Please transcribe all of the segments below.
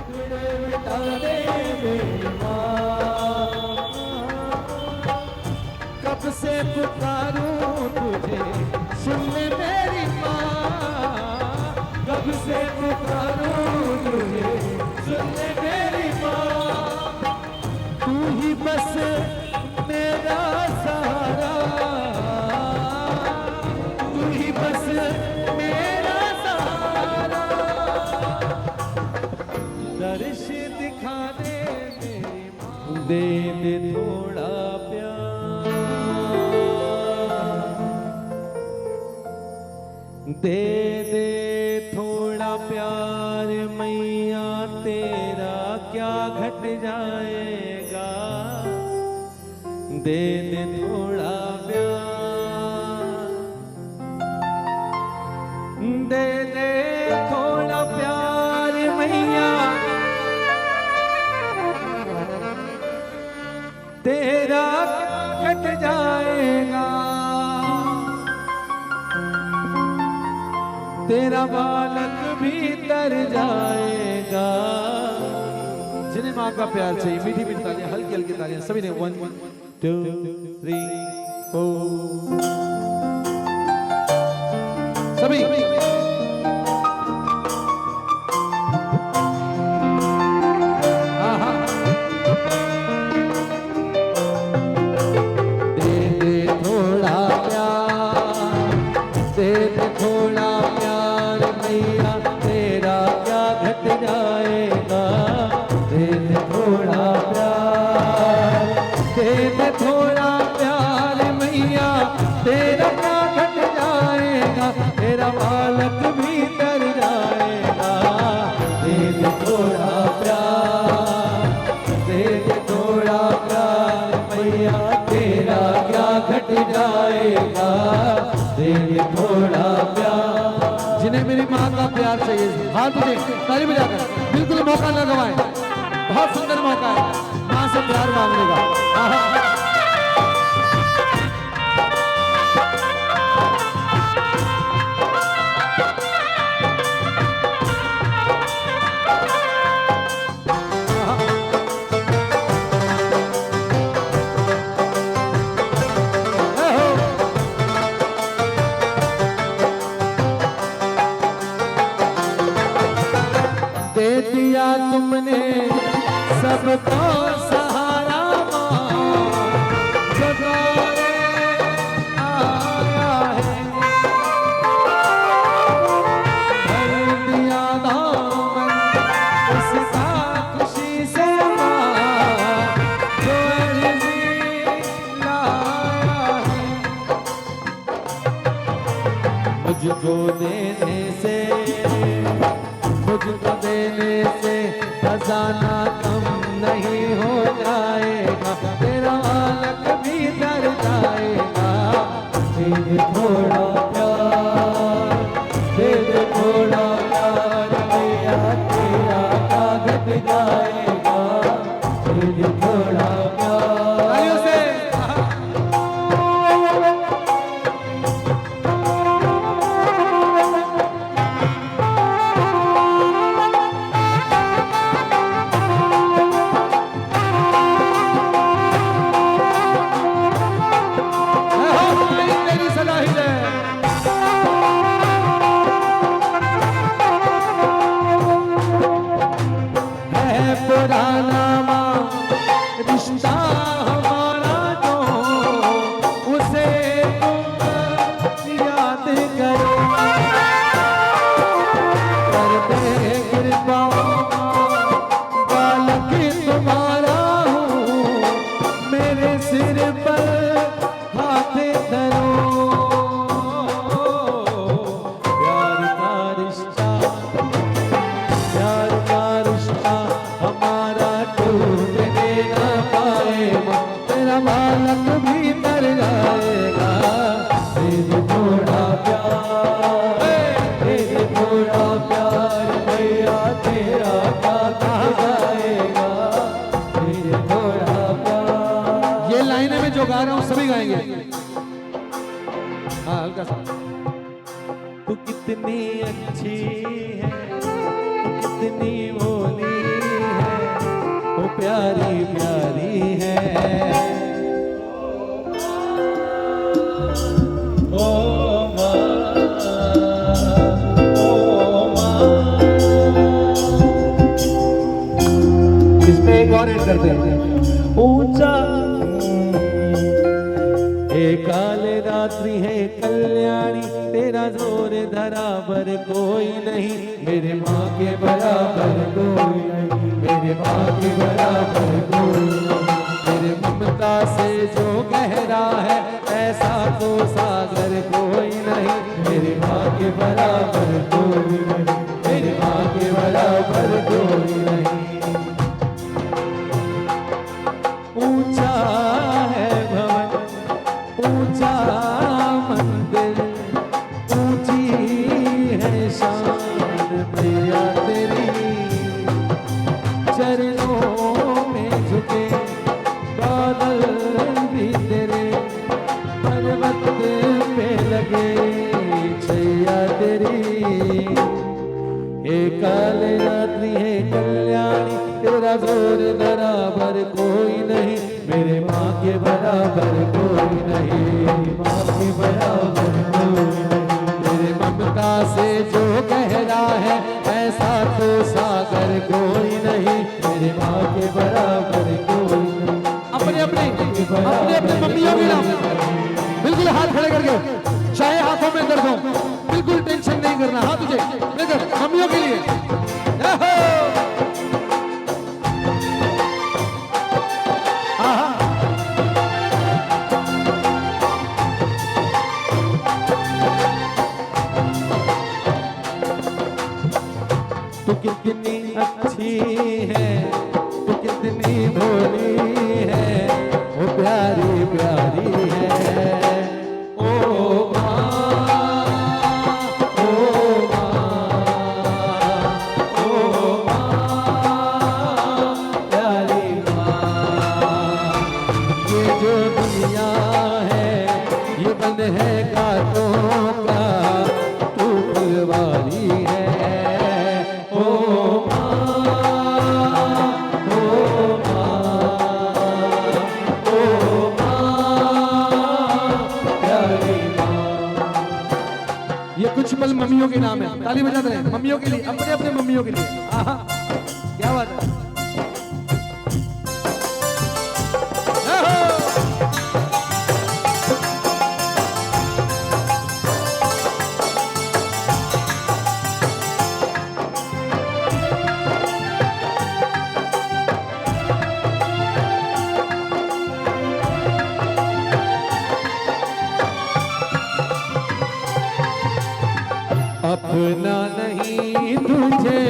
मिटा दे मेरी माँ। कब से पुकारूं तुझे सुन ले मेरी माँ, कब से पुकारूं तुझे सुन ले मेरी माँ। तू ही बस मेरा सहारा, तू ही बस मेरा सहारा। दर्श दिखा दे मेरी माँ, दे दे थोड़ा प्यार, दे दे थोड़ा प्यार मैया, तेरा क्या घट जाएगा। दे दे थोड़ा प्यार, दे दे थोड़ा प्यार मैया, तेरा क्या घट जाएगा। तेरा बालक भी तर जाएगा। जिन्हें माँ का प्यार चाहिए, मीठी मीठी तालियां, हल्की हल्की तालियां, सभी ने 1 2 3 4 सभी। दे दे थोड़ा प्यार, दे दे थोड़ा प्यार मैया, तेरा क्या घट जाएगा। दे दे थोड़ा प्यार, दे दे थोड़ा प्यार मैया, तेरा क्या घट जाएगा। तेरा बालक भी तर जाएगा। दे दे थोड़ा प्यार, दे दे थोड़ा प्यार मैया, तेरा क्या घट जाएगा। दे दे थोड़ा प्यार। जिन्हें मेरी माँ का प्यार चाहिए हाथ उठे, ताली बजाकर, बिल्कुल मौका न गवाएं। बहुत सुंदर मौका है माँ से प्यार मांगने का। दे दिया तुमने सबको सहारा माँ, जो दौरे आया है। भर दिया दामन उसका खुशी से माँ, जो अर्जी लाया है। मुझको देने से, मुझको देने से खजाना कम नहीं हो जाएगा। तेरा बालक भी तर जाएगा। दे दे थोड़ा प्यार, दे दे थोड़ा प्यार मैया, तेरा क्या घट जाएगा। दे दे थोड़ा प्यार। आइयो से पुराना माँ रिश्ता हमारा जो, उसे तुम याद करो। कर दे कृपा बालक तुम्हारा हूँ, मेरे सिर पर हाथ धरो। प्यार का रिश्ता, प्यार का रिश्ता हमारा प्यारी प्यारी है। ओ माँ, ओ माँ। इसमें एक और ऐड करते हैं। ऊंचा हे काले रात्रि है कल्याणी, तेरा जोर धराबर कोई नहीं, मेरे माँ के बराबर कोई नहीं, मेरे माँ के बराबर कोई नहीं। मेरे ममता से जो गहरा है ऐसा तो सागर कोई नहीं, मेरे माँ के बराबर कोई नहीं, मेरे माँ के बराबर कोई नहीं। ऊंचा है भवन, ऊंचा मंदिर, ऊंची है शान मैया तेरी, चरणों में झुके बादल भी तेरे, पर्वत पे लगे छैया तेरी। हे काले रात्रि है कल्याणी, तेरा जोर बराबर कोई नहीं, मेरे माँ के बराबर कोई नहीं, माँ के बराबर कोई नहीं। तेरे ममता से जो गहरा है ऐसा तो सागर कोई नहीं, मेरे माँ के बराबर कोई नहीं। अपने अपने मम्मियों के नाम बिल्कुल हाथ खड़े करके, चाहे हाथों में दर्द हो, बिल्कुल टेंशन नहीं करना। हाथ तुझे लेकर मम्मियों के लिए। तू कितनी अच्छी है, तू कितनी भोली है, वो प्यारी प्यारी है। ओ माँ, ओ माँ, ओ माँ, प्यारी माँ। ये जो दुनिया है ये बंद है कांटों का, तू फुलवारी है। ये कुछ पल मम्मियों के नाम है, ताली बजाते रहे मम्मियों के लिए, अपने अपने मम्मियों के लिए। आहा, क्या बात है। अपना नहीं तुझे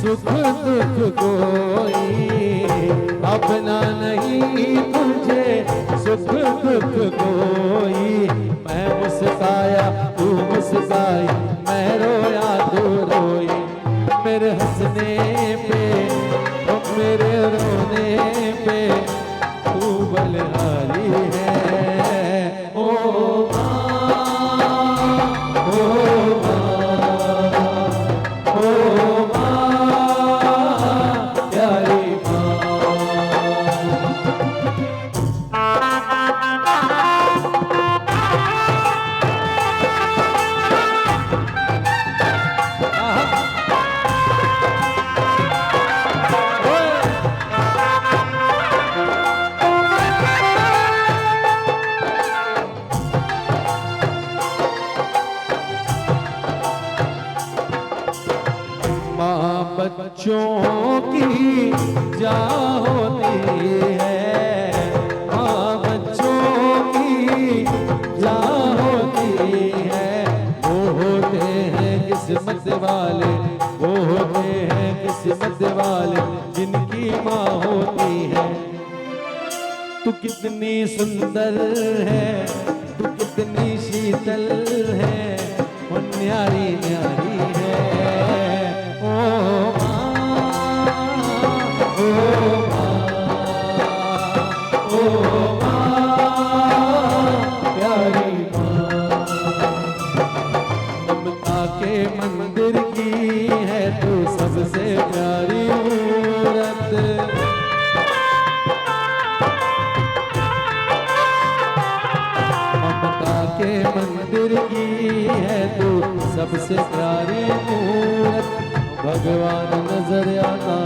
सुख दुख कोई, अपना नहीं तुझे सुख दुख कोई। मैं मुस्काया तू मुस्काई, मैं रोया तू रोई, मेरे हंसने पे और मेरे रोने पे तू बलिहारी है। ओ बच्चों की जा होती है, माँ बच्चों की जा होती है। वो होते हैं किस्मत वाले, वो होते हैं किस्मत वाले जिनकी माँ होती है। तू कितनी सुंदर है, तू कितनी शीतल है, वो न्यारी न्यारी है। ममता के मंदिर की है तू सबसे प्यारी मूरत। से प्यारी मूरत भगवान नजर आता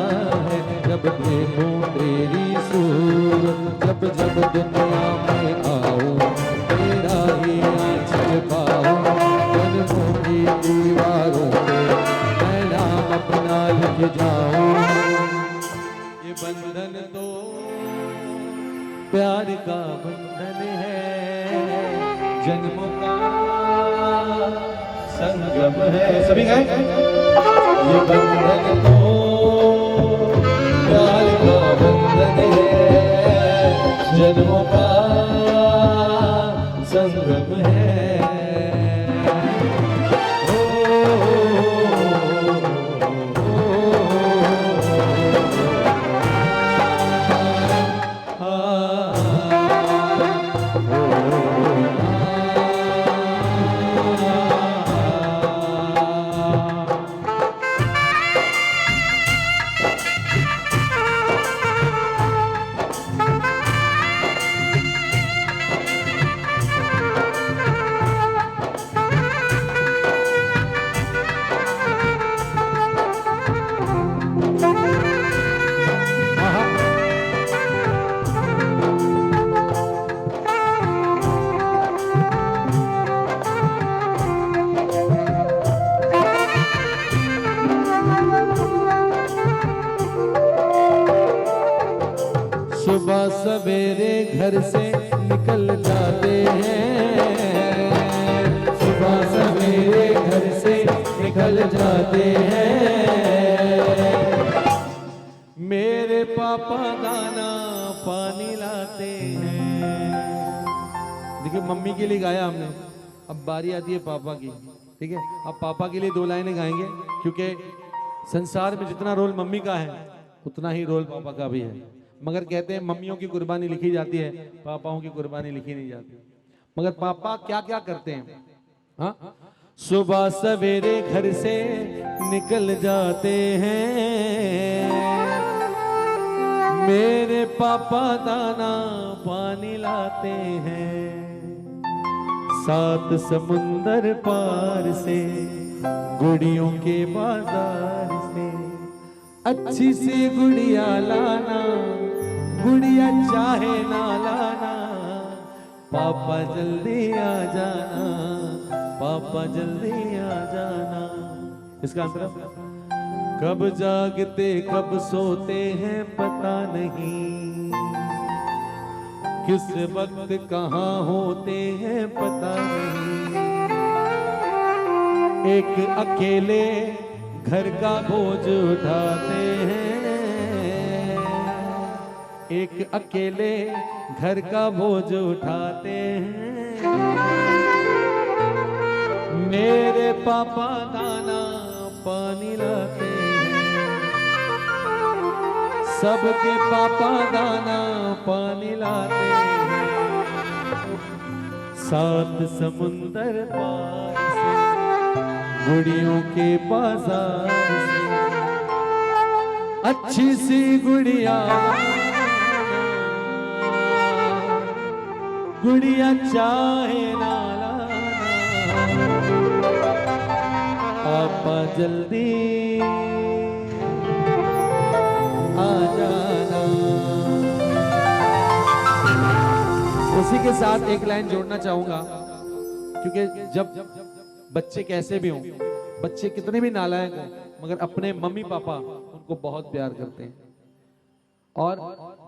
है जब देखूं तेरी सूरत। जब जब दुनिया में आऊं तेरा ही आंचल पाऊं, जन्मों की दीवारों पे मैं नाम अपना लिख जाऊं। ये बंधन तो प्यार का बंधन है, जन्मों का संगम है। सभी गए? ये बंधन तो प्यार का बंधन है, जन्मों का संगम है। सुबह सवेरे घर से निकल जाते हैं, सुबह सवेरे घर से निकल जाते हैं। मेरे पापा दाना पानी लाते हैं। देखिए मम्मी के लिए गाया हमने, अब बारी आती है पापा की। ठीक है, अब पापा के लिए 2 लाइनें गाएंगे, क्योंकि संसार में जितना रोल मम्मी का है उतना ही रोल पापा का भी है। मगर कहते हैं मम्मियों की कुर्बानी लिखी जाती है, पापाओं की कुर्बानी लिखी नहीं जाती। मगर पापा क्या क्या करते हैं? हाँ, सुबह सवेरे घर से निकल जाते हैं, मेरे पापा दाना पानी लाते हैं। 7 समुंदर पार से गुड़ियों के बाजार से अच्छी सी गुड़िया लाना, गुड़िया चाहे ना लाना, पापा जल्दी आ जाना, पापा जल्दी आ जाना। इसका आंसर कब जागते कब सोते हैं पता नहीं, किस वक्त कहाँ होते हैं पता नहीं। एक अकेले घर का बोझ उठाते हैं, एक अकेले घर का बोझ उठाते हैं। मेरे पापा दाना पानी लाते हैं, सबके पापा दाना पानी लाते हैं। 7 समुंदर पार से गुड़ियों के बाजार से अच्छी सी गुड़िया, गुड़िया चाहे ना लाना, पापा जल्दी आ जाना। उसी के साथ एक लाइन जोड़ना चाहूंगा, क्योंकि जब बच्चे कैसे भी हों, बच्चे कितने भी नालायक हों, मगर अपने मम्मी पापा उनको बहुत प्यार करते हैं। और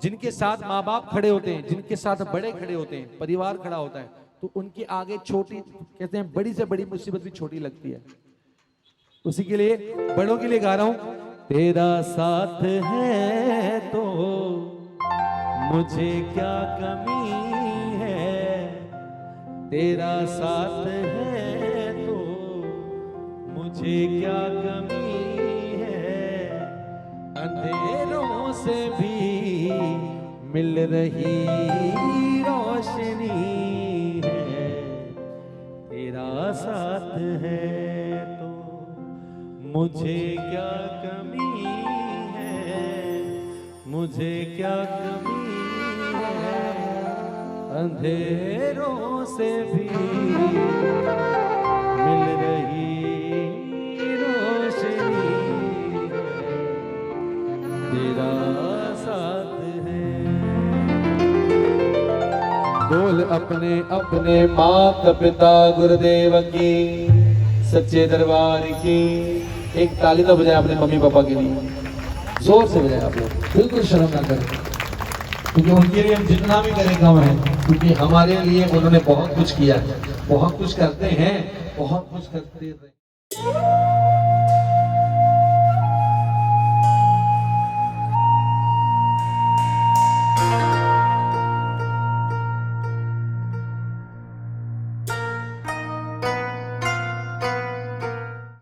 जिनके साथ माँ बाप खड़े होते हैं, जिनके साथ बड़े खड़े होते हैं, परिवार खड़ा होता है, तो उनके आगे छोटी, कहते हैं बड़ी से बड़ी मुसीबत भी छोटी लगती है। उसी के लिए बड़ों के लिए गा रहा हूं। तेरा साथ है तो मुझे क्या कमी है, तेरा साथ है तो मुझे क्या कमी है। अंधेरों से भी मिल रही रोशनी है, तेरा साथ है तो मुझे क्या कमी है, मुझे क्या कमी है। अंधेरों से भी मिल रही तेरा साथ है। बोल अपने अपने माता पिता गुरुदेव की, सच्चे दरबार की। एक ताली तो बजाए अपने मम्मी पापा के लिए, जोर से बजाए आप लोग, बिल्कुल शर्म ना करें, क्योंकि उनके लिए हम जितना भी करें कम है, क्योंकि हमारे लिए उन्होंने बहुत कुछ किया, बहुत कुछ करते हैं, बहुत कुछ करते रहे।